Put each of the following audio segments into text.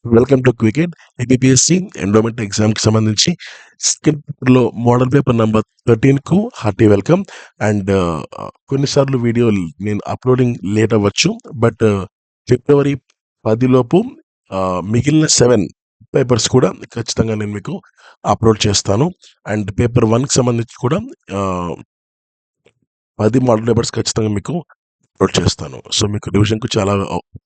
Welcome to క్వికెట్ APSC endowment ఎగ్జామ్కి సంబంధించి సెకండ్ పేపర్లో మోడల్ పేపర్ నెంబర్ 13కు హార్టీ వెల్కమ్. అండ్ కొన్నిసార్లు వీడియో నేను అప్లోడింగ్ లేట్ అవ్వచ్చు, బట్ ఫిబ్రవరి 10 లోపు మిగిలిన 7 పేపర్స్ కూడా ఖచ్చితంగా నేను మీకు అప్లోడ్ చేస్తాను. అండ్ పేపర్ 1కి సంబంధించి కూడా 10 మోడల్ పేపర్స్ ఖచ్చితంగా మీకు అప్లోడ్ చేస్తాను. సో మీకు రివిజన్కు చాలా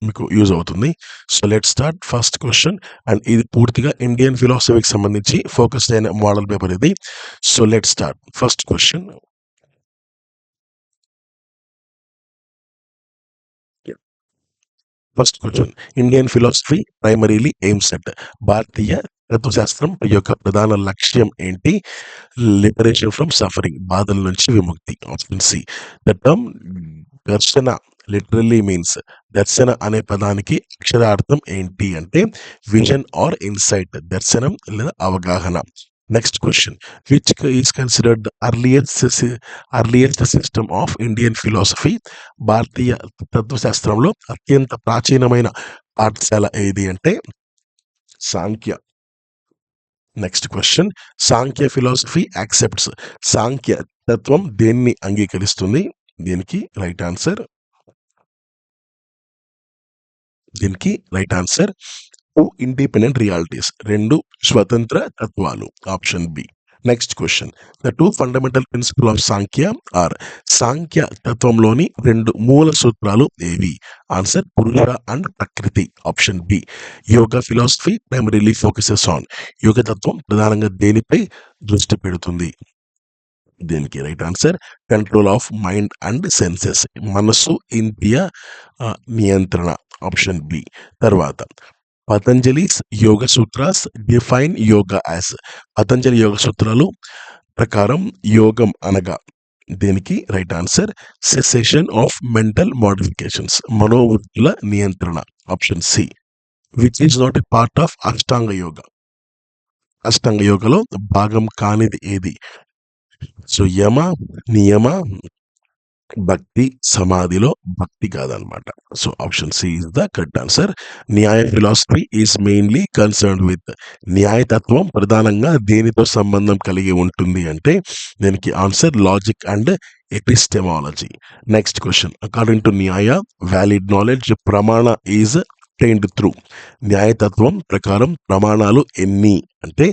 మీకు యూజ్ అవుతుంది. So let start first question. And ఇది పూర్తిగా ఇండియన్ ఫిలాసఫీకి సంబంధించి ఫోకస్ అయిన మోడల్ పేపర్ ఇది. So let start first question. First question, Indian philosophy primarily aims at, భారతీయ తత్వశాస్త్రం యొక్క ప్రధాన లక్ష్యం ఏంటి? లిబరేషన్ ఫ్రమ్ సఫరింగ్, బాధల నుంచి విముక్తి. Option C. The term darshana literally means, దర్శన అనే పదానికి అక్షరార్థం ఏంటి అంటే విజన్ ఆర్ ఇన్సైట్, దర్శనం లేదా అవగాహన. Next question, which is considered the earliest system of Indian philosophy, భారతీయ తత్వశాస్త్రంలో అత్యంత ప్రాచీనమైన పాఠశాల ఏది అంటే Sankhya. Next question, Sankhya philosophy accepts, Sankhya తత్వం దేన్ని అంగీకరిస్తుంది? దీనికి right answer two independent realities, రెండు స్వతంత్ర తత్వాలు. Option B. Next question, the two fundamental principle of Sankhya are, Sankhya తత్వంలోని రెండు మూల సూత్రాలు ఏవి? Answer Purusha and Prakriti. Option B. Yoga philosophy primarily focuses on, యోగ తత్వం ప్రధానంగా దేనిపై దృష్టి పెడుతుంది? దీనికి right answer control of mind and senses, మనస్సు ఇంద్రియ నియంత్రణ. Option B. తర్వాత Patanjali's yoga sutras define yoga as, Patanjali యోగ సూత్రాలు ప్రకారం యోగం అనగా దీనికి right answer cessation of mental modifications, మనోవృత్తుల నియంత్రణ. Option C. Which is not a part of ashtanga yoga, అష్టాంగ యోగలో భాగం కానిది ఏది? సో యమ, నియమ, భక్తి, సమాధిలో భక్తి కాదనమాట. So option C is the correct answer. Nyaya philosophy is mainly concerned with, న్యాయతత్వం ప్రధానంగా దేనితో సంబంధం కలిగి ఉంటుంది అంటే దీనికి answer logic and epistemology. Next question, according to Nyaya valid knowledge pramana is trained through, న్యాయతత్వం ప్రకారం ప్రమాణాలు ఎన్ని అంటే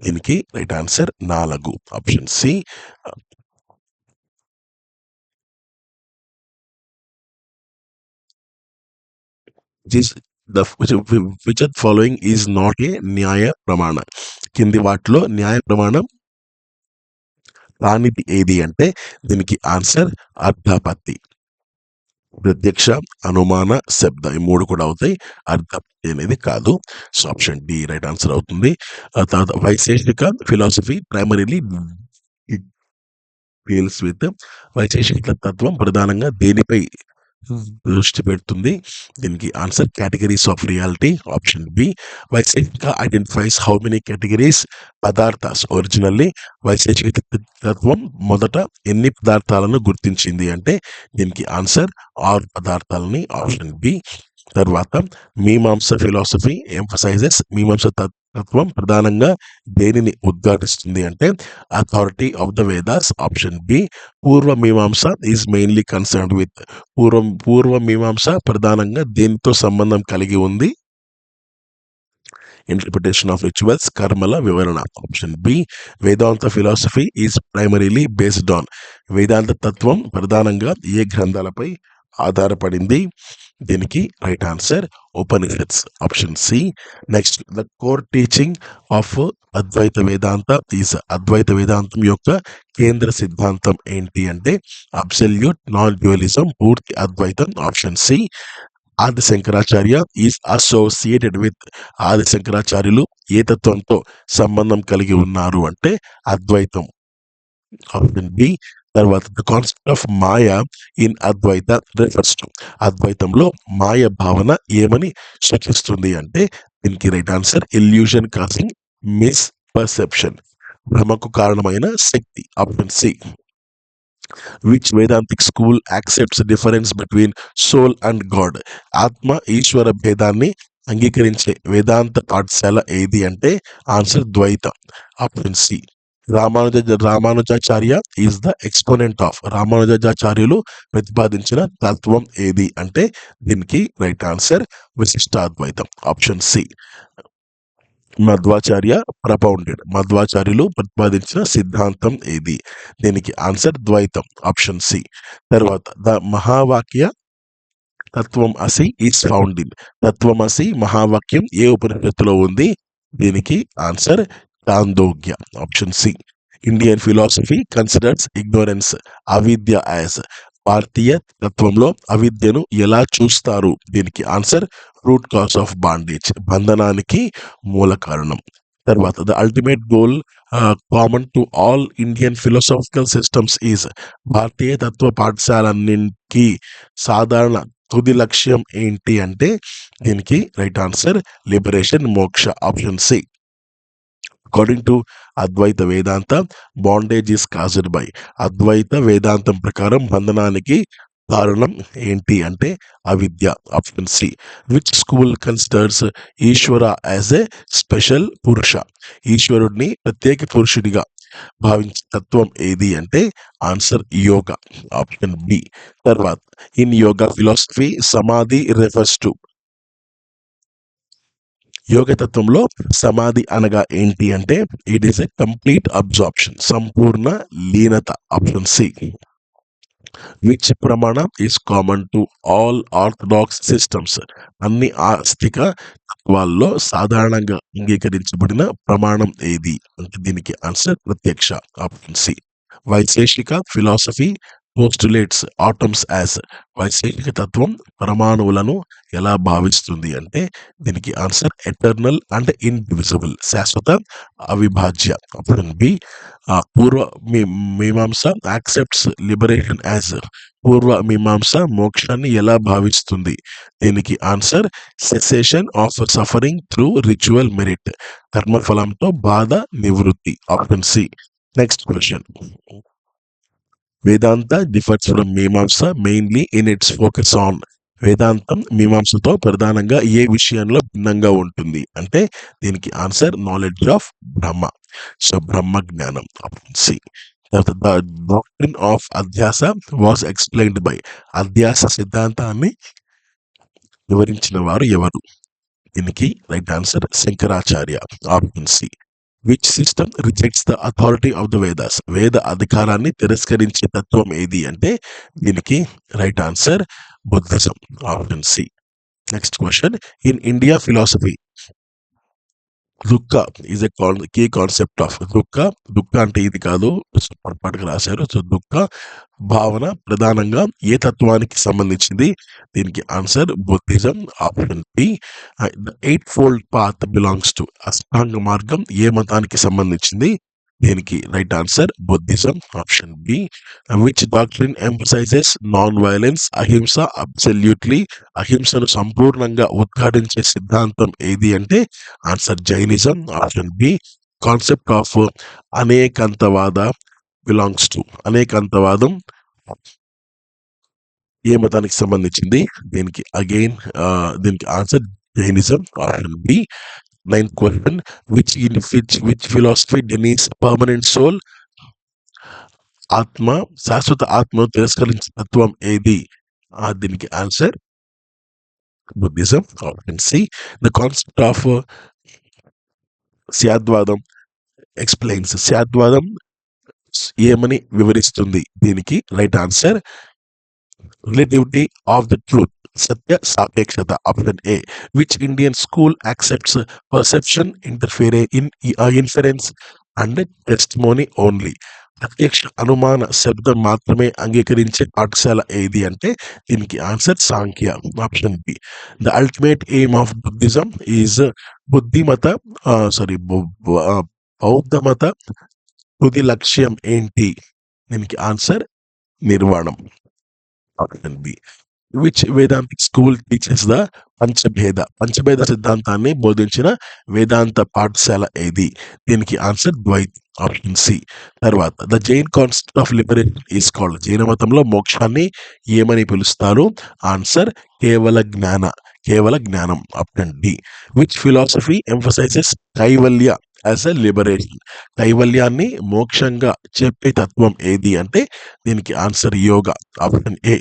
దీనికి right answer 4. Option C. Which of following is not a Nyaya pramana, కింది వాటిలో న్యాయ ప్రమాణం కానిది ఏది అంటే దీనికి ఆన్సర్ అర్థాపత్తి. ప్రత్యక్ష, అనుమాన, శబ్ద ఈ 3 కూడా అవుతాయి, అర్థాపత్తి అనేది కాదు. So option D right answer అవుతుంది. తర్వాత Vaisheshika philosophy primarily deals with, వైశేషిక తత్వం ప్రధానంగా దేనిపై దృష్టి పెడుతుంది? దీనికి answer categories of reality. Option B. Vaisheshika identifies how many categories padarthas originally, వైశేషిక తత్వం మొదట ఎన్ని పదార్థాలను గుర్తించింది అంటే దీనికి ఆన్సర్ 6 పదార్థాలని. Option B. తర్వాత మీమాంస ఫిలాసఫీ ఎంఫసైజెస్, మీమాంస తత్వం ప్రధానంగా దేనిని ఉద్ఘాటిస్తుంది అంటే authority of the Vedas. Option B. Purva Mimamsa is mainly concerned with, పూర్వ మీమాంస ప్రధానంగా దేనితో సంబంధం కలిగి ఉంది? ఇంటర్ప్రిటేషన్ ఆఫ్ రిచువల్స్, కర్మల వివరణ. Option B. Vedanta philosophy is primarily based on, వేదాంత తత్వం ప్రధానంగా ఏ గ్రంథాలపై ఆధారపడింది? దీనికి right answer Upanishads. Option C. Next, the core teaching of Advaita Vedanta is, అద్వైత వేదాంతం యొక్క కేంద్ర సిద్ధాంతం ఏంటి అంటే అబ్సల్యూట్ నాన్ డ్యూయలిజం, పూర్తి అద్వైతం. Option C. Adi Shankaracharya is associated with, ఆది శంకరాచార్యులు ఏ తత్వంతో సంబంధం కలిగి ఉన్నారు అంటే అద్వైతం. Option B. తర్వాత the concept of maya in Advaita refers to, అద్వైతంలో మాయ భావన ఏమని సూచిస్తుంది అంటే దీనికి right answer illusion causing misperception, భ్రమకు కారణమైన శక్తి. Option C. Which Vedantic school accepts difference between soul and God, ఆత్మ ఈశ్వర భేదాన్ని అంగీకరించే వేదాంత పాఠశాల ఏది అంటే ఆన్సర్ ద్వైతం. Option C. Ramanujacharya is the exponent of. రామానుజాచార్యులు ప్రతిపాదించిన తత్వం ఏది అంటే దీనికి రైట్ ఆన్సర్ విశిష్టాద్వైతం. Option C. మధ్వాచార్య ప్రపౌండెడ్. మధ్వాచార్యులు ప్రతిపాదించిన సిద్ధాంతం ఏది? దీనికి ఆన్సర్ ద్వైతం. Option C. తర్వాత the Mahavakya Tat Tvam Asi is found in. తత్వమసి మహావాక్యం ఏ ఉపనిషత్తులో ఉంది? దీనికి answer Chandogya. Option C. Indian philosophy considers ignorance avidya as. భారతీయ తత్వంలో అవిద్యను ఎలా చూస్తారు? దీనికి answer root cause of bondage. బంధనానికి మూల కారణం. తర్వాత the ultimate goal common to all Indian philosophical systems is. భారతీయ తత్వ పాఠశాలన్నింటికి సాధారణ తుది లక్ష్యం ఏంటి అంటే దీనికి right answer liberation moksha. Option C. According to Advaita Vedanta bondage is caused by. అద్వైత వేదాంతం ప్రకారం బంధనానికి కారణం ఏంటి అంటే అవిద్య. Option C. Which school considers Ishvara as a special purusha. ఈశ్వరుడిని ప్రత్యేక పురుషుడిగా భావించే తత్వం ఏది అంటే ఆన్సర్ యోగా. Option B. తర్వాత in Yoga philosophy samadhi refers to. యోగ తత్వంలో సమాధి అనగా ఏంటి అంటే it is a complete absorption. సంపూర్ణ లీనత. Option C. Which pramana is common to all orthodox systems. అన్ని ఆస్తిక తత్వాల్లో సాధారణంగా అంగీకరించబడిన ప్రమాణం ఏది అంటే దీనికి ఆన్సర్ ప్రత్యక్ష. Option C. Vaisheshika philosophy postulates atoms as. Vaisheshika తత్వం పరమాణువులను ఎలా భావిస్తుంది అంటే దీనికి ఆన్సర్ ఎటర్నల్ అండ్ ఇన్డివిజిబుల్. శాశ్వత అవిభాజ్య. Option B. పూర్వ మీమాంస యాక్సెప్ట్స్ లిబరేషన్ యాజ్. పూర్వ మీమాంస మోక్షాన్ని ఎలా భావిస్తుంది? దీనికి answer cessation of suffering through ritual merit. కర్మఫలంతో బాధ నివృత్తి. Option C. Next question. Vedanta differs from Mimamsa mainly in its focus on. వేదాంతం మీమాంసతో ప్రధానంగా ఏ విషయంలో భిన్నంగా ఉంటుంది అంటే దీనికి answer knowledge of Brahma. So Brahma జ్ఞానం. Option C. The doctrine of adhyasa was explained by. అధ్యాస సిద్ధాంతాన్ని వివరించిన వారు ఎవరు? దీనికి right answer Shankaracharya. Option C. Which system rejects the authority of the Vedas. వేద అధికారాన్ని తిరస్కరించే తత్వం ఏది అంటే దీనికి right answer Buddhism. Option C. Next question. In India philosophy dukkha is a key concept of. దుఃఖ అంటే ఇది కాదు, పొరపాటుగా రాశారు. సో దుఃఖ భావన ప్రధానంగా ఏ తత్వానికి సంబంధించింది? దీనికి answer Buddhism. Option B. The eightfold path belongs to. అష్టాంగ మార్గం ఏ మతానికి సంబంధించింది? దీనికి right answer Buddhism. Option B. Which doctrine emphasises non violence ahimsa absolutely. అహింసను సంపూర్ణంగా ఉద్ఘాటించే సిద్ధాంతం ఏది అంటే answer Jainism. Option B. Concept of Anekantavada belongs to. అనేకంతవాదం ఏ మతానికి సంబంధించింది? దీనికి అగైన్ దీనికి answer Jainism. Option B. Ninth question. Which philosophy denies permanent soul. ఆత్మ శాశ్వత ఆత్మను తిరస్కరించే తత్వం ఏది? దీనికి answer Buddhism. Option C. The concept of స్యాద్వాదం ఎక్స్ప్లెయిన్స్. స్యాద్వాదం ఏమని వివరిస్తుంది? దీనికి right answer relativity of the truth. సత్య సాపేక్షత. Option A. Which Indian school accepts perception inference and testimony only. ప్రత్యక్ష అనుమాన శబ్దం మాత్రమే అంగీకరించే పాఠశాల ఏది అంటే దీనికి answer Samkhya. Option B. The ultimate aim of Buddhism is బుద్ధిమత బౌద్ధమత తుది లక్ష్యం ఏంటి? దీనికి ఆన్సర్ నిర్వాణం. Option B. Which Vedantic school teaches the Panchabheda సిద్ధాంతాన్ని బోధించిన వేదాంత పాఠశాల ఏది? దీనికి ఆన్సర్ ద్వైత్. Option C. తర్వాత the Jain concept of liberation is called. జైన మతంలో మోక్షాన్ని ఏమని పిలుస్తారు? ఆన్సర్ కేవల జ్ఞాన. కేవల జ్ఞానం. Option D. Which philosophy emphasises kaivalya as a liberation? కైవల్యాన్ని మోక్షంగా చెప్పే తత్వం ఏది అంటే దీనికి answer Yoga. Option A.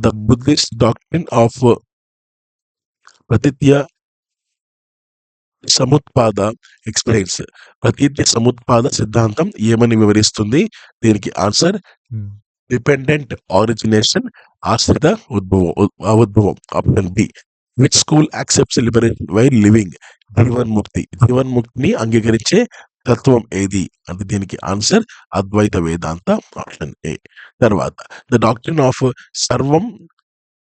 The Buddhist doctrine of pratitya samutpada explains. ప్రతీత్య సముత్పాద సిద్ధాంతం ఏమని వివరిస్తుంది? దీనికి ఆన్సర్ డిపెండెంట్ ఆరిజినేషన్, ఆశ్రిత ఉద్భవం. Option B. Which school accepts liberation while living? జీవన్ముక్తి. జీవన్ముక్తిని అంగీకరించే తత్వం ఏది అంటే దీనికి ఆన్సర్ అద్వైత వేదాంత. ఆప్షన్ ఏ. తర్వాత ద డాక్ట్రిన్ ఆఫ్ సర్వం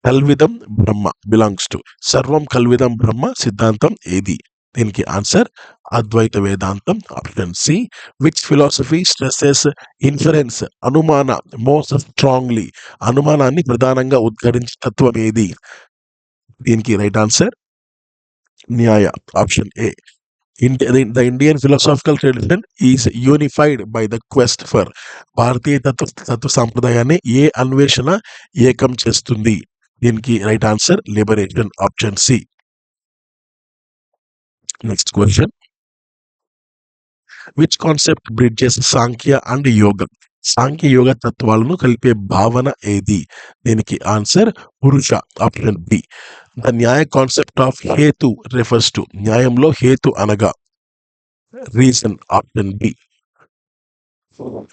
కల్విదం బ్రహ్మ బిలాంగ్స్ టు. సర్వం కల్విదం బ్రహ్మ సిద్ధాంతం ఏది? దీనికి ఆన్సర్ అద్వైత వేదాంతం. Option C. Which philosophy stresses inference anumana most strongly? అనుమానాన్ని ప్రధానంగా ఉద్ఘాటించే తత్వం ఏది? దీనికి right answer Nyaya. Option A. The Indian philosophical tradition is unified by the quest for. భారతీయ తత్వ సాంప్రదాయాన్ని ఏ అన్వేషణ ఏకం చేస్తుంది? దీనికి right answer liberation. Option C. Next question. Which concept bridges Samkhya and Yoga? సాంఖ్య యోగ తత్వాలను కలిపే భావన ఏది? దీనికి answer purusha. Option B. The Nyaya concept of hetu refers to. న్యాయంలో హేతు అనగా reason. Option B.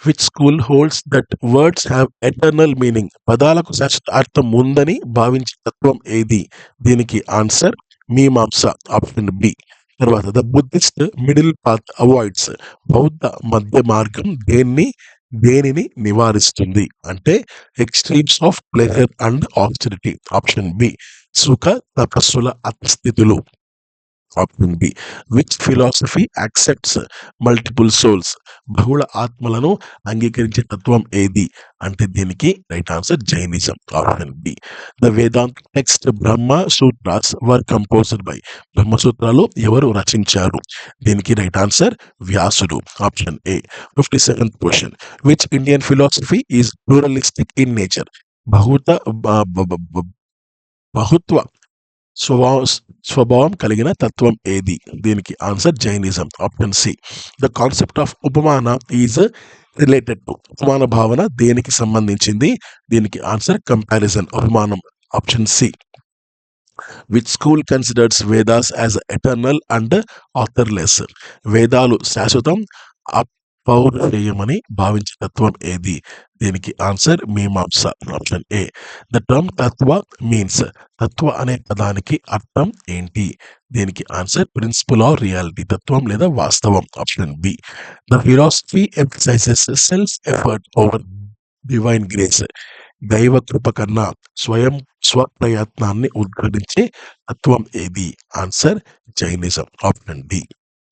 Which school holds that words have eternal meaning? పదాలకు శాశ్వత అర్థం ఉందని భావించే తత్వం ఏది? దీనికి ఆన్సర్ మీమాంస. Option B. తర్వాత the Buddhist middle path avoids. బౌద్ధ మధ్య మార్గం దేనిని నివారిస్తుంది అంటే extremes of pleasure and austerity. Option B. సుఖ తపస్సుల అస్థితులు. Option B. Which philosophy accepts multiple souls? బహుళ ఆత్మలను అంగీకరించే తత్వం ఏది అంటే దీనికి right answer Jainism. Option B. The Vedanta text Brahma Sutras were composed by. బ్రహ్మసూత్రాలు ఎవరు రచించారు? దీనికి రైట్ ఆన్సర్ వ్యాసుడు. Option A. 57th question. Which Indian philosophy is pluralistic in nature? బహుత్వ స్వభావం కలిగిన తత్వం ఏది? దీనికి answer Jainism. Option C. The concept of upamana is related to. ఉపమాన భావన దేనికి సంబంధించింది? దీనికి ఆన్సర్ కంపారిజన్, ఉపమానం. Option C. Which school considers Vedas as eternal and authorless? వేదాలు శాశ్వతం అపౌరుషేయమని భావించే తత్వం ఏది? దీనికి answer Mimamsa. Option A. The term tattva means. తత్వ అనే పదానికి అర్థం ఏంటి? దీనికి ఆన్సర్ ప్రిన్సిపల్ ఆఫ్ రియాలిటీ, తత్వం లేదా వాస్తవం. Option B. The philosophy emphasises self effort over divine grace. దైవ కృప కన్నా స్వప్రయత్నాన్ని ఉద్ఘాటించే తత్వం ఏది? Answer Jainism. Option D.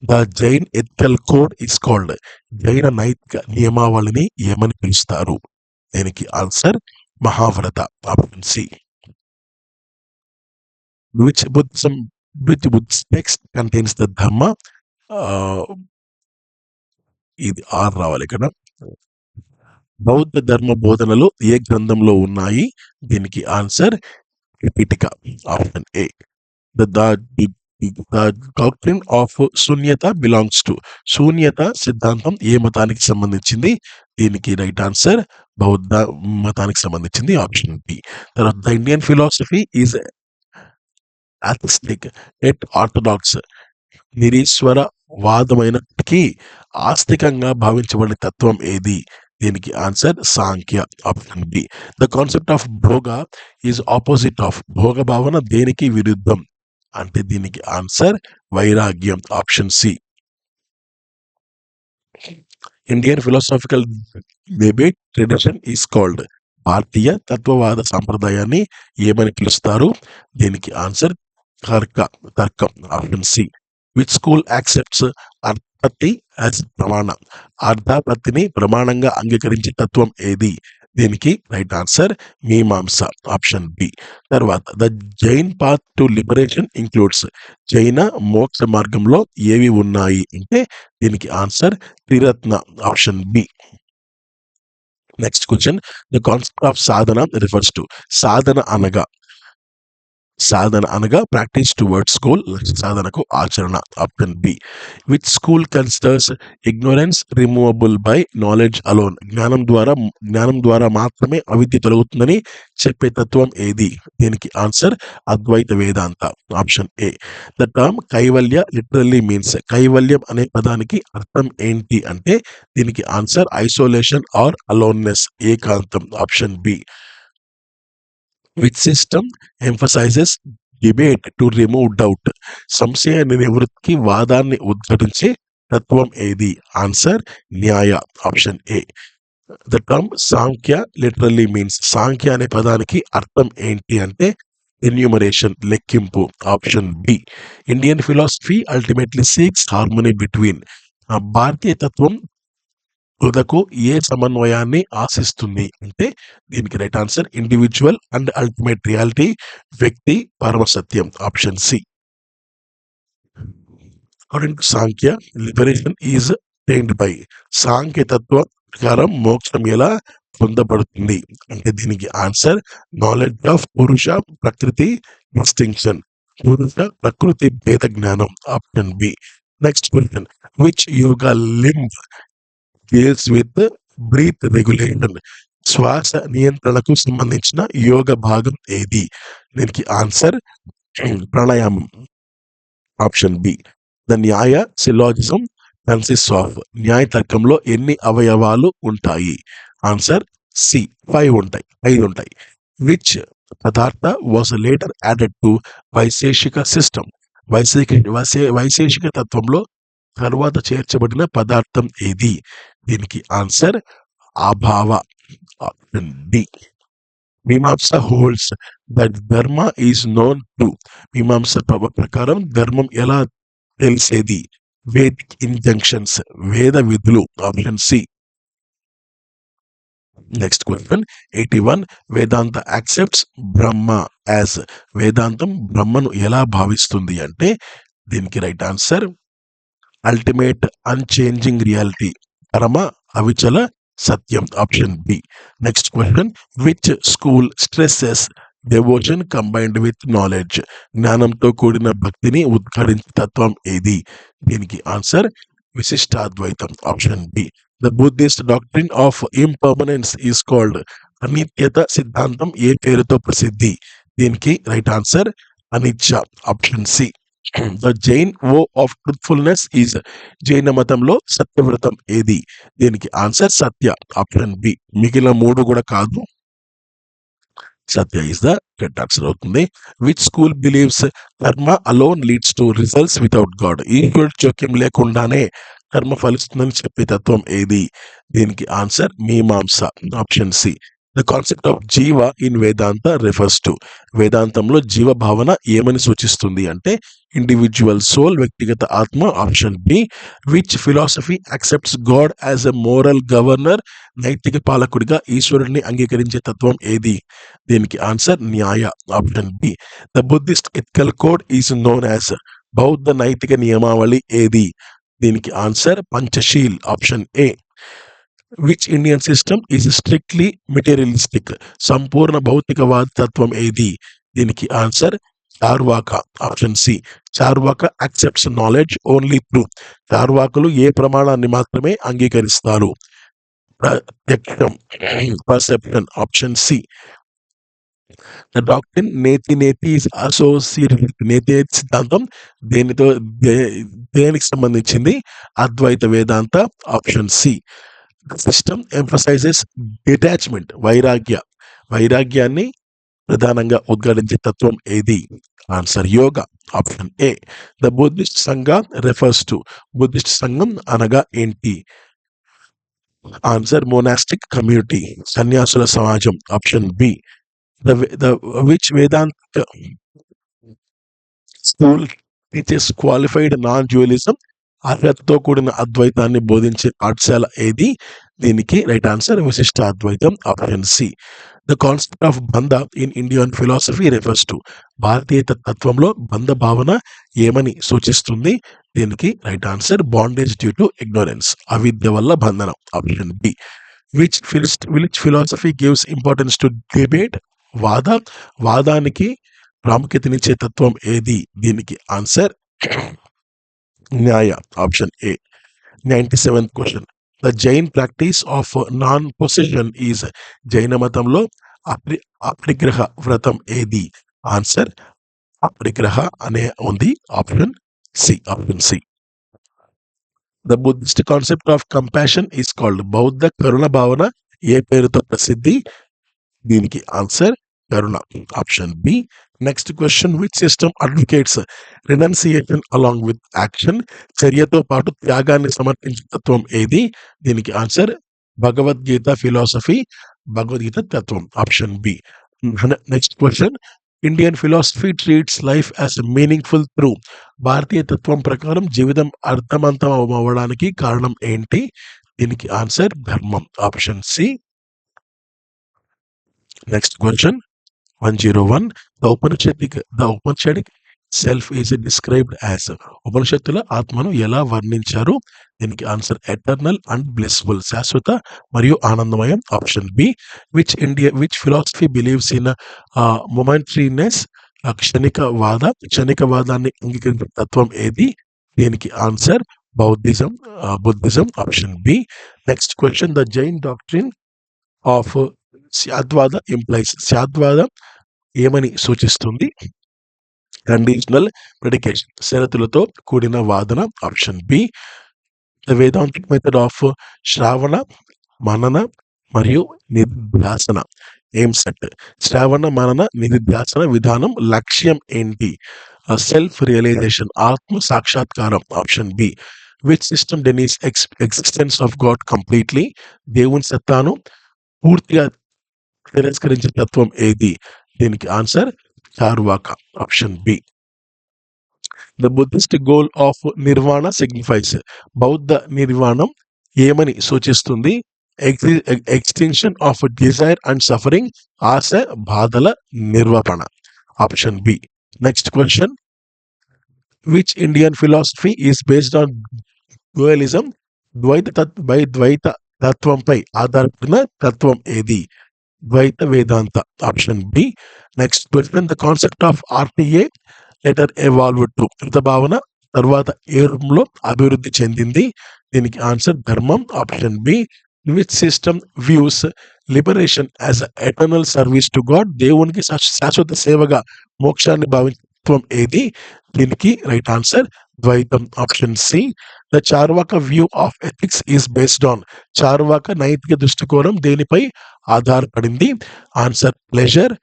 The Jain ethical code is called. జైన నైతిక నియమావళిని ఏమని పిలుస్తారు? దీనికి answer Mahavrata. Option C. Which Buddhist text contains the Dharma? ఇది ఆర్ రావాలి ఇక్కడ. బౌద్ధ ధర్మ బోధనలు ఏ గ్రంథంలో ఉన్నాయి? దీనికి answer Tripitaka. Option A. The doctrine of shunyata belongs to. శూన్యత సిద్ధాంతం ఏ మతానికి సంబంధించింది? దీనికి రైట్ ఆన్సర్ బౌద్ధ మతానికి సంబంధించింది. Option B. తర్వాత the Indian philosophy is atheistic yet orthodox. నిరీశ్వర వాదమైనప్పటికీ ఆస్తికంగా భావించబడే తత్వం ఏది? దీనికి answer Samkhya. Option B. The concept of bhoga is opposite of. భోగ భావన దేనికి విరుద్ధం అంటే దీనికి ఆన్సర్ వైరాగ్యం. Option C. Indian philosophical debate tradition is called. భారతీయ తత్వవాద సాంప్రదాయాన్ని ఏమని పిలుస్తారు? దీనికి ఆన్సర్ తర్కం. Option C. Which school accepts arthapatti as pramana? అర్థాపత్తిని ప్రమాణంగా అంగీకరించే తత్వం ఏది? దీనికి right answer Mimamsa. Option B. తర్వాత the Jain path to liberation includes. జైన మోక్ష మార్గంలో ఏవి ఉన్నాయి అంటే దీనికి answer Triratna. Option B. Next question. The concept of sadhana refers to. సాధన అనగా సాధన అనగా ప్రాక్టీస్ టువర్డ్స్ గోల్, లక్ష్య సాధనకు ఆచరణ. Option B. Which school considers ignorance removable by knowledge alone. జ్ఞానం ద్వారా మాత్రమే అవిద్య తొలగుతుందని చెప్పే తత్వం ఏది? దీనికి answer Advaita Vedanta. Option A. The term kaivalya literally means. కైవల్యం అనే పదానికి అర్థం ఏంటి అంటే దీనికి ఆన్సర్ ఐసోలేషన్ ఆర్ అలోన్నెస్, ఏకాంతం. Option B. Which system emphasises debate to remove doubt. సంశయ నివృత్తికి వాదాన్ని ఉద్ఘటించే తత్వం ఏది? Answer Nyaya. Option A. The term Samkhya literally means. సాంఖ్య అనే పదానికి అర్థం ఏంటి అంటే ఎన్యూమరేషన్, లెక్కింపు. Option B. Indian philosophy ultimately seeks harmony between. భారతీయ తత్వం తుదకు ఏ సమన్వయాన్ని ఆశిస్తుంది అంటే దీనికి right answer individual and ultimate reality, వ్యక్తి పరమసత్యం. Option C. According to Samkhya liberation is attained by. సాంఖ్య తత్వం ప్రకారం మోక్షం ఎలా పొందబడుతుంది అంటే దీనికి ఆన్సర్ నాలెడ్జ్ ఆఫ్ పురుష ప్రకృతి డిస్టింక్షన్, పురుష ప్రకృతి భేద జ్ఞానం. Option B. Next question. Which yoga limb deals with breath regulation. శ్వాస నియంత్రణకు సంబంధించిన యోగ భాగం ఏది? దీనికి ఆన్సర్ ప్రాణాయామం. Option B. The Nyaya syllogism consist of. Nyaya తర్కంలో ఎన్ని అవయవాలు ఉంటాయి? Answer C. 5 ఉంటాయి. Which padartha was later added to Vaisheshika system. వైశేషిక తత్వంలో తర్వాత చేర్చబడిన పదార్థం ఏది? దీనికి answer abhava. Option D. Mimamsa holds that dharma is known to. మీమాంస ప్రకారం ధర్మం ఎలా తెలిసేది? వేదిక్ ఇంజంక్షన్స్, వేద విధులు. Option C. Next question 81. Vedanta accepts Brahma as. వేదాంతం బ్రహ్మను ఎలా భావిస్తుంది అంటే దీనికి right answer ultimate unchanging reality, పరమ అవిచల సత్యం. Option B. Next question. Which school stresses devotion combined with knowledge. జ్ఞానంతో కూడిన భక్తిని ఉద్ఘాటించే తత్వం ఏది? దీనికి ఆన్సర్ విశిష్టాద్వైతం. Option B. The Buddhist doctrine of impermanence is called. అనిత్యత సిద్ధాంతం ఏ పేరుతో ప్రసిద్ధి? దీనికి right answer anicca. Option C. The Jain vow of truthfulness is. జైన మతంలో సత్యవ్రతం ఏది? దీనికి ఆన్సర్ సత్య. Option B. మిగిలిన 3 కూడా కాదు, సత్య ఇస్ ద కరెక్ట్ ఆన్సర్ అవుతుంది. విచ్ స్కూల్ బిలీవ్స్ కర్మ alone leads to results without God. ఈశ్వరుడు జోక్యం లేకుండానే కర్మ ఫలిస్తుందని చెప్పే తత్వం ఏది? దీనికి answer Mimamsa. Option C. The concept of jiva in Vedanta refers to. వేదాంతంలో జీవ భావన ఏమని సూచిస్తుంది అంటే ఇండివిజువల్ సోల్, వ్యక్తిగత ఆత్మ. Option B. Which philosophy accepts God as a moral governor. నైతిక పాలకుడిగా ఈశ్వరుడిని అంగీకరించే తత్వం ఏది? దీనికి answer Nyaya. Option B. The Buddhist ethical code is known as. బౌద్ధ నైతిక నియమావళి ఏది? దీనికి answer Panchsheel. Option A. Which Indian system is strictly materialistic. సంపూర్ణ భౌతికవాద తత్వం ఏది? దీనికి answer Charvaka. Option C. Charvaka accepts knowledge only truth. చార్వాకులు ఏ ప్రమాణాన్ని మాత్రమే అంగీకరిస్తారు? ప్రత్యక్షం, perception. Option C. The doctrine neti neti is associated. నేతి సిద్ధాంతం దేనికి సంబంధించింది? Advaita Vedanta. Option C. System emphasizes detachment, వైరాగ్యాన్ని ప్రధానంగా ఉద్ఘాటించే తత్వం ఏది? Answer Yoga. Option A. The Buddhist Sangha refers to. Buddhist సంఘం అనగా ఏంటి? ఆన్సర్ మోనాస్టిక్ కమ్యూనిటీ, సన్యాసుల సమాజం. Option B. The which Vedanta school teaches qualified non dualism. అర్హతతో కూడిన అద్వైతాన్ని బోధించే పాఠశాల ఏది? దీనికి రైట్ ఆన్సర్ విశిష్ట అద్వైతం. Option C. The concept of bandha in Indian philosophy refers to. భారతీయ తత్వంలో బంధ భావన ఏమని సూచిస్తుంది? దీనికి right answer bondage due to ignorance, అవిద్య వల్ల బంధనం. Option B. Which philosophy gives importance to debate. వాదానికి ప్రాముఖ్యతనిచ్చే తత్వం ఏది? దీనికి answer Nyaya. Option A. 97th question. The Jain practice of non possession is. జైన మతంలో అపరిగ్రహ వ్రతం ఏది? ఆన్సర్ అపరిగ్రహ అనే ఉంది. Option C. The Buddhist concept of compassion is called. బౌద్ధ కరుణ భావన ఏ పేరుతో ప్రసిద్ధి? దీనికి answer Karuna. Option B. Next question. Which system advocates renunciation along with action? చర్యతో పాటు త్యాగాన్ని సమర్పించే తత్వం ఏది? దీనికి ఆన్సర్ భగవద్గీత ఫిలాసఫీ, భగవద్గీత తత్వం. Option B. Next question. Indian philosophy treats life as meaningful through. భారతీయ తత్వం ప్రకారం జీవితం అర్థవంతం అవ్వడానికి కారణం ఏంటి? దీనికి ఆన్సర్ ధర్మం. Option C. Next question. 101. The Upanishadic self is described as. ఉపనిషత్తుల ఆత్మను ఎలా వర్ణించారు? దీనికి ఆన్సర్ ఎటర్నల్ అండ్ బ్లిస్ఫుల్, శాశ్వత మరియు ఆనందమయం. Option B. Which philosophy believes in momentariness? క్షణికవాదాన్ని అంగీకరించిన తత్వం ఏది? దీనికి answer Buddhism. Option B. Next question. The Jain doctrine of Syadvada implies. శాద్వాదం ఏమని సూచిస్తుంది? కండిషనల్ ప్రెడికేషన్, షరతులతో కూడిన వాదన. Option B. The Vedantic method of shravana, manana మరియు నిధ్యాసన ఏం సెట్? శ్రావణ, మనన, నిధ్యాసన విధానం లక్ష్యం ఏంటి? సెల్ఫ్ రియలైజేషన్, ఆత్మ సాక్షాత్కారం. Option B. Which system denies existence of God completely? దేవుని సత్తాను పూర్తిగా తిరస్కరించే తత్వం ఏది? దీనికి answer Charvaka. Option B. The Buddhist goal of nirvana signifies. బౌద్ధ నిర్వాణం ఏమని సూచిస్తుంది? Extinction of desire and suffering, ఆశ బాధల నిర్వపణ. Option B. Next question. Which Indian philosophy is based on dualism? ద్వైత తత్వంపై ఆధారపడిన తత్వం ఏది? Dvaita Vedanta. Option B. Next question. The concept of rita later evolve to. భావన తర్వాత ఏ రూపంలో అభివృద్ధి చెందింది? దీనికి ఆన్సర్ ధర్మం. Option B. Which system views liberation as eternal service to God? దేవునికి శాశ్వత సేవగా మోక్షాన్ని భావించడం ఏది? దీనికి రైట్ ఆన్సర్ ద్వైతం. Option C. The Charvaka view of ethics is based on. Charvaka నైతిక దృష్టికోణం దేనిపై ఆధారపడింది? Answer pleasure.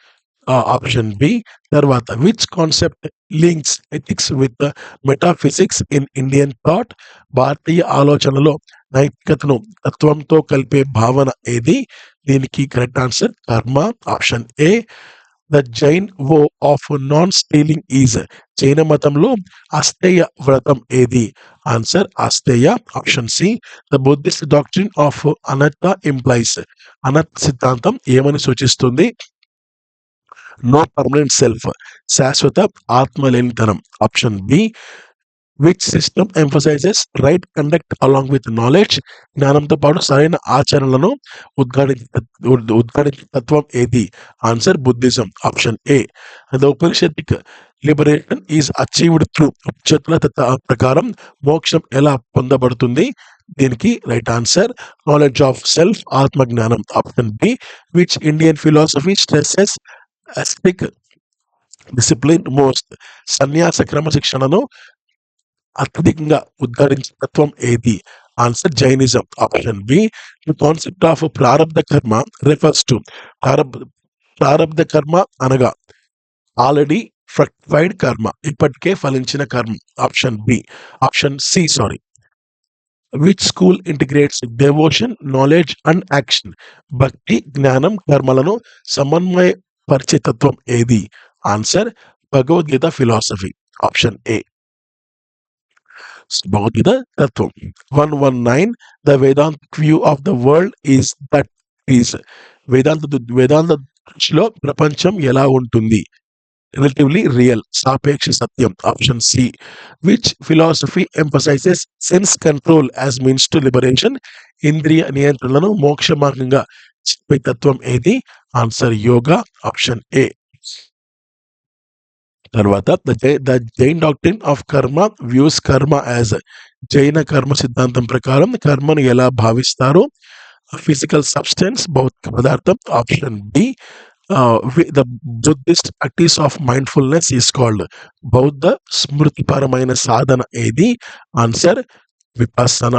Option B. తర్వాత which concept links ethics with metaphysics in Indian thought? భారతీయ ఆలోచనలో నైతికతను తత్వంతో కలిపే భావన ఏది? దీనికి కరెక్ట్ ఆన్సర్ కర్మ. Option A. The Jain vow of non stealing is. జైన మతంలో అస్తేయ వ్రతం ఏది? Answer asteya. Option C. The Buddhist doctrine of anatta implies. అనత్త సిద్ధాంతం ఏమని సూచిస్తుంది? నో పర్మనెంట్ సెల్ఫ్, శాశ్వత ఆత్మలేనితనం. Option B. Which system emphasizes right conduct along with knowledge? జ్ఞానంతో పాటు సరైన ఆచరణలను ఉద్ఘాటించే తత్వం ఏది? Answer Buddhism. Option A. The Upanishadic liberation is achieved through. ఉపనిషత్తుల ప్రకారం మోక్షం ఎలా పొందబడుతుంది? దీనికి right answer knowledge of self, ఆత్మజ్ఞానం. Option B. Which Indian philosophy stresses ascetic discipline most? సన్యాస క్రమశిక్షణను అత్యధికంగా ఉద్ఘాటించే తత్వం ఏది? Answer Jainism. Option B. The concept of prarabdha karma refers to. ప్రారబ్ధ కర్మ అనగా ఆల్రెడీ ఫ్రక్టిఫైడ్ కర్మ, ఇప్పటికే ఫలించిన కర్మ. Option B. Option C sorry. Which school integrates devotion, knowledge and action? భక్తి, జ్ఞానం, కర్మలను సమన్వయపరిచే తత్వం ఏది? Answer Bhagavad Gita philosophy. Option A. Bhagavad Gita తత్వం. 119. The Vedantic view of the world is that is. వేదాంత దృష్టిలో ప్రపంచం ఎలా ఉంటుంది? రిలేటివ్లీ రియల్, సాపేక్ష సత్యం. Option C. Which philosophy emphasizes sense control as means to liberation? ఇంద్రియ నియంత్రణను మోక్ష మార్గంగా చెప్పే తత్వం ఏది? ఆన్సర్ యోగా. ఆప్షన్ ఏ. తర్వాత ద జైన్ డాక్ట్రిన్ ఆఫ్ కర్మ వ్యూస్ కర్మ యాజ్ జైన కర్మ సిద్ధాంతం ప్రకారం కర్మను ఎలా భావిస్తారు? ఫిజికల్ సబ్స్టెన్స్ భౌతిక పదార్థం. Option B the Buddhist practice of mindfulness is called. బౌద్ధ స్మృతిపరమైన సాధన ఏది? Answer vipassana.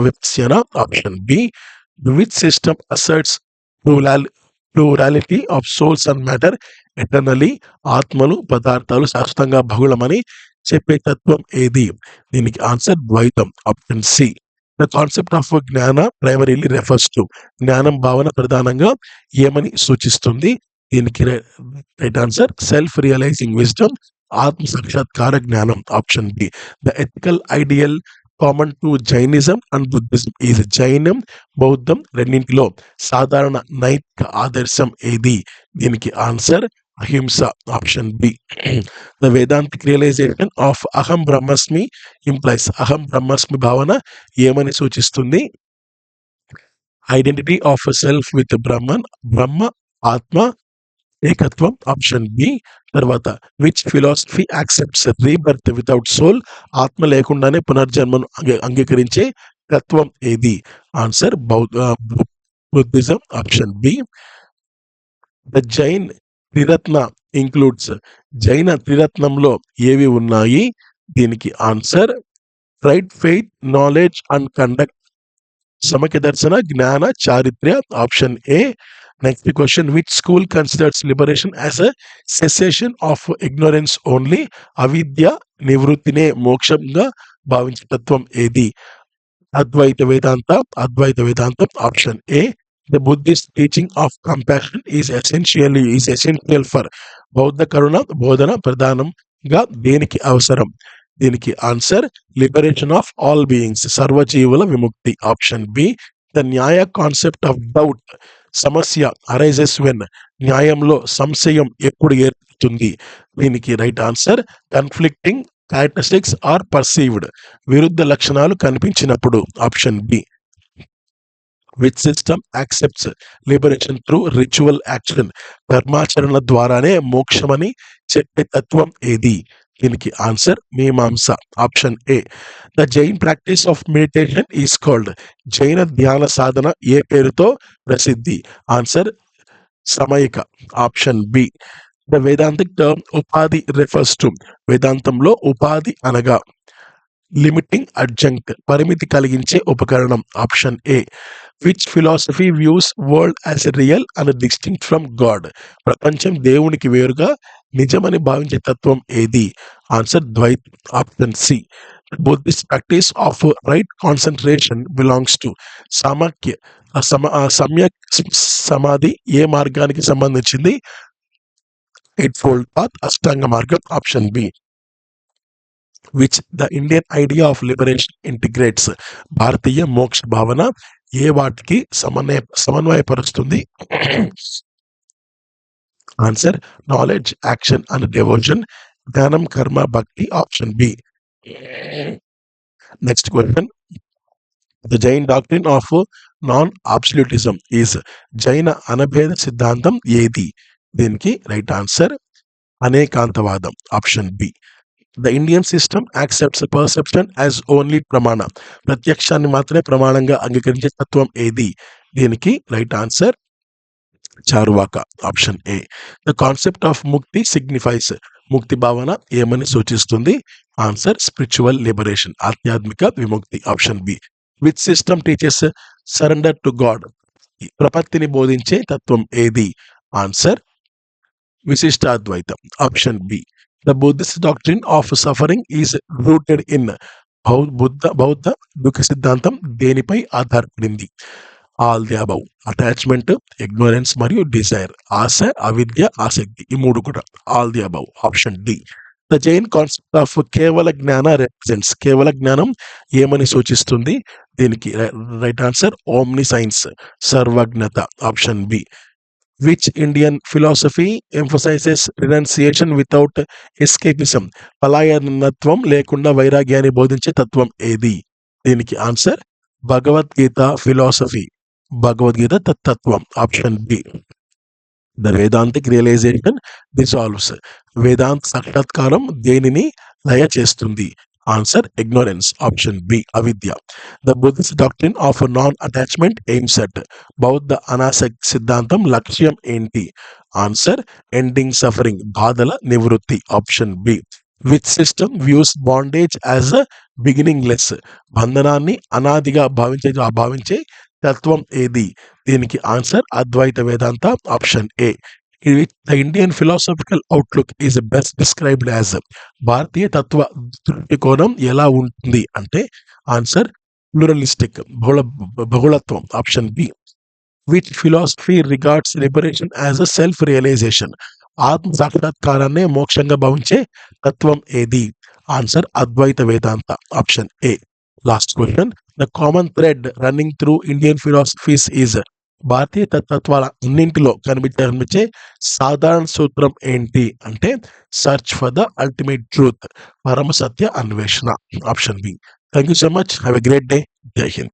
Option B. Which system asserts plurality of souls and matter eternally? ఆత్మలు పదార్థాలు శాశ్వతంగా బహుళమని చెప్పే తత్వం ఏది? దీనికి ఆన్సర్ ద్వైతం. Option C. The concept of jnana primarily refers to. జ్ఞానం భావన ప్రధానంగా ఏమని సూచిస్తుంది? దీనికి right answer self realising wisdom, ఆత్మ సాక్షాత్కార జ్ఞానం. Option B. The ethical ideal common to Jainism and Buddhism is. జైనం బౌద్ధం రెండింటిలో సాధారణ నైతిక ఆదర్శం ఏది? దీనికి answer ahimsa. Option B. The Vedantic realisation of aham brahmasmi implies. అహం బ్రహ్మస్మి భావన ఏమని సూచిస్తుంది? Identity of self with Brahman, బ్రహ్మ ఆత్మ ఏకత్వం. Option B. తర్వాత which philosophy accepts rebirth without soul. ఆత్మ లేకుండానే పునర్జన్మను అంగీకరించే తత్వం ఏది? Answer Buddhism. Option B. The Jain triratna includes. జైన త్రిరత్నంలో ఏవి ఉన్నాయి? దీనికి answer right faith, knowledge and conduct. సమఖ్య దర్శన, జ్ఞాన, చారిత్ర్య. Option A. Next question, which school considers liberation as a cessation of ignorance only. అవిద్య నివృత్తినే మోక్షంగా భావించే తత్వం ఏది? అద్వైత వేదాంతం. Option A. The Buddhist teaching of compassion is essential for. బౌద్ధ కరుణ బోధన ప్రధానంగా దేనికి అవసరం? దీనికి answer liberation of all beings, సర్వజీవుల విముక్తి. Option B. The Nyaya concept of doubt. సమస్య అరైజెస్ వెన్. న్యాయంలో సంశయం ఎప్పుడు ఏర్పడుతుంది? దీనికి right answer conflicting characteristics are perceived. విరుద్ధ లక్షణాలు కనిపించినప్పుడు. Option B. Which system accepts liberation through ritual action. కర్మాచరణ ద్వారానే మోక్షమని చెప్పే తత్వం ఏది? దీనికి answer Mimamsa. Option A. The Jain practice of meditation is called. జైన ధ్యాన సాధన ఏ పేరుతో ప్రసిద్ధి? Answer samayika. Option B. The Vedantic term upadhi refers to. వేదాంతంలో ఉపాధి అనగా లిమిటింగ్ అడ్జంక్ట్, పరిమితి కలిగించే ఉపకరణం. Option A. Which philosophy views world as real and distinct from God. ప్రపంచం దేవునికి వేరుగా నిజమని భావించే తత్వం ఏది? ఆన్సర్ ద్వైతం. Option C. Buddhist practice of right concentration belongs to. సమ్యక్ సమాధి ఏ మార్గానికి సంబంధించింది? ఎయిట్ ఫోల్డ్ పాత్, అష్టాంగ మార్గం. Option B. Which the Indian idea of liberation integrates. భారతీయ మోక్ష భావన ఏ వాటికి సమన్వయపరుస్తుంది? Answer knowledge, action and devotion. జ్ఞానం, కర్మ, భక్తి. Option B. Next question, the Jain doctrine of non absolutism is. జైన అనభేద సిద్ధాంతం ఏది? దీనికి రైట్ ఆన్సర్ అనేకాంతవాదం. Option B. The Indian system accepts perception as only pramana. ప్రత్యక్షాన్ని మాత్రమే ప్రమాణంగా అంగీకరించే తత్వం ఏది? దీనికి right answer Charvaka. Option A. The concept of mukti signifies. ముక్తి భావన ఏమని సూచిస్తుంది? ఆన్సర్ స్పిరిచువల్ లిబరేషన్, ఆధ్యాత్మిక విముక్తి. Option B. Which system teaches surrender to God. ప్రపత్తిని బోధించే తత్వం ఏది? ఆన్సర్ విశిష్టాద్వైతం. Option B. The Buddhist doctrine of suffering is rooted in. బౌద్ధ దుఃఖ సిద్ధాంతం దేనిపై ఆధారపడింది? All the above. Attachment, ignorance మరియు డిజైర్. ఆశ, అవిద్య, ఆసక్తి. ఈ మూడు కూడా all the above. Option D. The Jain concept of kevala jnana represents. కేవల జ్ఞానం ఏమని సూచిస్తుంది? దీనికి రైట్ ఆన్సర్ ఓమ్ని సైన్స్, సర్వజ్ఞత. Option B. Which Indian philosophy emphasizes renunciation without escapism. పలాయనత్వం లేకుండా వైరాగ్యాన్ని బోధించే తత్వం ఏది? దీనికి ఆన్సర్ భగవద్గీత ఫిలాసఫీ, భగవద్గీత తత్వం. Option B. The Vedantic realisation dissolves. Vedanta సాక్షాత్కారం దేనిని లయ చేస్తుంది? Answer ignorance. ఆప్షన్ బి అవిద్య. The Buddhist doctrine of non attachment aims at. బౌద్ధ అనాసక్తి సిద్ధాంతం లక్ష్యం ఏంటి? ఆన్సర్ ఎండింగ్ సఫరింగ్, బాధల నివృత్తి. Option B. Which system views bondage as a beginningless. బంధనాన్ని అనాదిగా భావించే తత్వం ఏది? దీనికి answer Advaita Vedanta. Option A. The Indian philosophical outlook is best described as. భారతీయ తత్వ దృష్టికోణం ఎలా ఉంటుంది అంటే ఆన్సర్ ప్లూరలిస్టిక్, బహుళత్వం. Option B. Which philosophy regards liberation as a self realisation. ఆత్మ సాక్షాత్కారాన్ని మోక్షంగా భావించే తత్వం ఏది? Answer Advaita Vedanta. Option A. Last question. The common thread running through Indian philosophies is. భారతీయ తత్వాల అన్నింటిలో కనిపించే సాధారణ సూత్రం ఏంటి అంటే search for the ultimate truth, పరమ సత్య అన్వేషణ. Option B. Thank you so much. Have a great day. జై హింద్.